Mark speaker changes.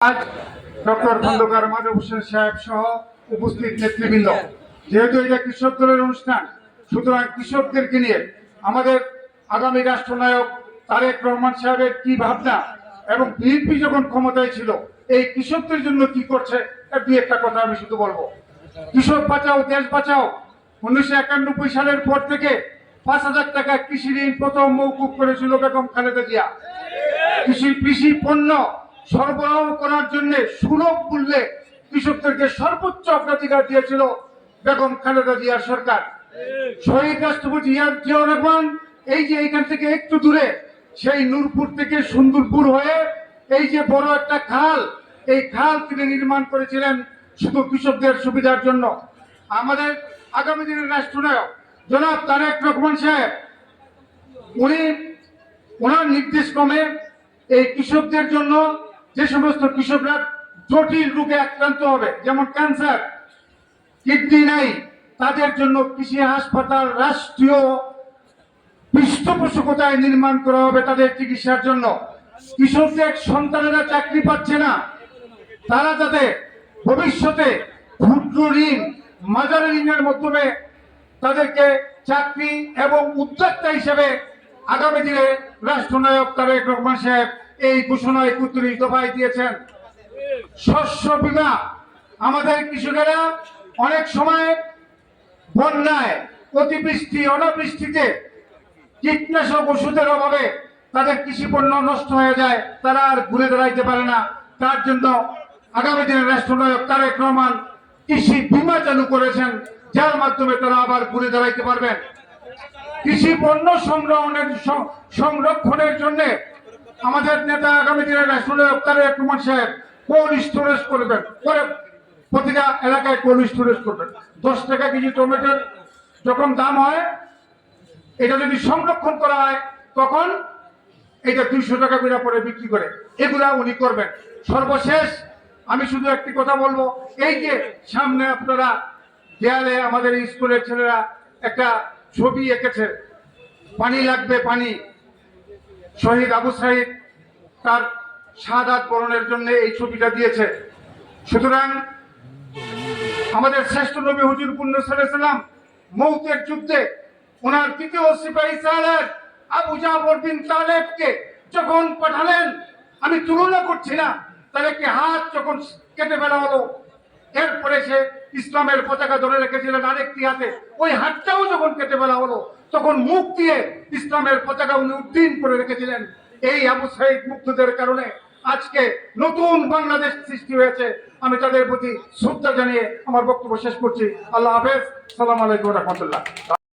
Speaker 1: আজ ডক্টর খন্দকার মাধব হোসেন সাহেব সহ উপস্থিত নেতৃবৃন্দ, যেহেতু এটা কৃষক দলের অনুষ্ঠান, সুতরাং কৃষকদেরকে নিয়ে আমাদের আগামী রাষ্ট্রনায়ক তারেক রহমান সাহেবের কি ভাবনা এবং বিএনপি যখন ক্ষমতায় ছিল এই কৃষকদের জন্য কি করছে এর দুই একটা কথা আমি শুধু বলবো। কৃষক বাঁচাও দেশ বাঁচাও 1991 সালের পর থেকে 5,000 টাকা কৃষি ঋণ প্রথম মৌকুব করেছিল বেগম খালেদা জিয়া। কৃষি পণ্য সরবরাহ করার জন্য সুলভ মূল্যে কৃষকদেরকে সর্বোচ্চ অগ্রাধিকার দিয়েছিল বেগম খালেদা জিয়ার সরকার। শহীদ রাষ্ট্রপতি জিয়াউর রহমান এই যে এখান থেকে একটু দূরে সেই নূরপুর থেকে সুন্দরপুর হয়ে এই যে বড় একটা খাল, এই খাল তিনি নির্মাণ করেছিলেন শুধু কৃষকদের সুবিধার জন্য। আমাদের আগামী দিনের রাষ্ট্রনায়ক জনাব তারেক রহমান সাহেব ওনার নির্দেশ ক্রমে এই কৃষকদের জন্য যে সমস্ত কৃষকরা জটিল রোগে আক্রান্ত হবে, যেমন ক্যান্সার, কিডনি নাই, তাদের জন্য কৃষি হাসপাতাল রাষ্ট্রীয় পৃষ্ঠপোষকতায় নির্মাণ করা হবে তাদের চিকিৎসার জন্য। কৃষকদের সন্তানেরা চাকরি পাচ্ছে না, তারা যাতে ভবিষ্যতে ক্ষুদ্র ঋণ, মাঝারি ঋণের মাধ্যমে তাদেরকে চাকরি এবং উদ্যোক্তা হিসেবে আগামী দিনে রাষ্ট্রনায়ক তারেক রহমান সাহেব এই ঘোষণায় 31 দফায় দিয়েছেন। শস্য বীমা, আমাদের কৃষকেরা অনেক সময় বন্যায়, অতিবৃষ্টি, অনাবৃষ্টিতে কীটনাশক ওষুধের অভাবে তাদের কৃষি পণ্য নষ্ট হয়ে যায়, তারা আর ঘুরে দাঁড়াইতে পারে না। তার জন্য আগামী দিনের রাষ্ট্রনায়ক তারেক রহমান কৃষি বীমা চালু করেছেন, যার মাধ্যমে তারা আবার ঘুরে দাঁড়াইতে পারবেন। কৃষি পণ্য সংরক্ষণের জন্য আমাদের নেতা আগামী দিনের রাষ্ট্রনায়ক তারেক রহমান সাহেব কোল্ড স্টোরেজ করবেন, প্রতিটা এলাকায় কোল্ড স্টোরেজ করবেন। 10 টাকা কেজি টমেটোর যখন দাম হয়, এটা যদি সংরক্ষণ করা হয় তখন এটা 200 টাকা করে পরে বিক্রি করে, এগুলা উনি করবেন। সর্বশেষ আমি শুধু একটি কথা বলবো, এই যে সামনে আপনারা দেয়ালে আমাদের স্কুলের ছেলেরা একটা ছবি এঁকেছে, পানি লাগবে পানি, শহীদ আবু সাইদ তার শাহাদাত বরণের জন্য এই ছবিটা দিয়েছে। সুতরাং আমাদের শ্রেষ্ঠ নবী হুজুর পুণ্য সাল্লাল্লাহু মৌতের যুদ্ধে ওনার দ্বিতীয় সিপাহী সালার আবু জাফর বিন তালেবকে যখন পাঠালেন, আমি তুলনা করছি না, তাদেরকে হাত যখন কেটে ফেলা হলো, এরপরে সে ইসলামের পতাকা ধরে রেখেছিলেন আরেকটি হাতে, ওই হাতটাও যখন কেটে ফেলা হলো তখন মুখ দিয়ে ইসলামের পতাকা উনি উড্ডীন করে রেখেছিলেন। এই আবু সাইদ মুক্তিদের কারণে আজকে নতুন বাংলাদেশ সৃষ্টি হয়েছে। আমি তাদের প্রতি শ্রদ্ধা জানিয়ে আমার বক্তব্য শেষ করছি। আল্লাহ হাফেজ, সালাম আলাইকুম রহমতুল্লাহ।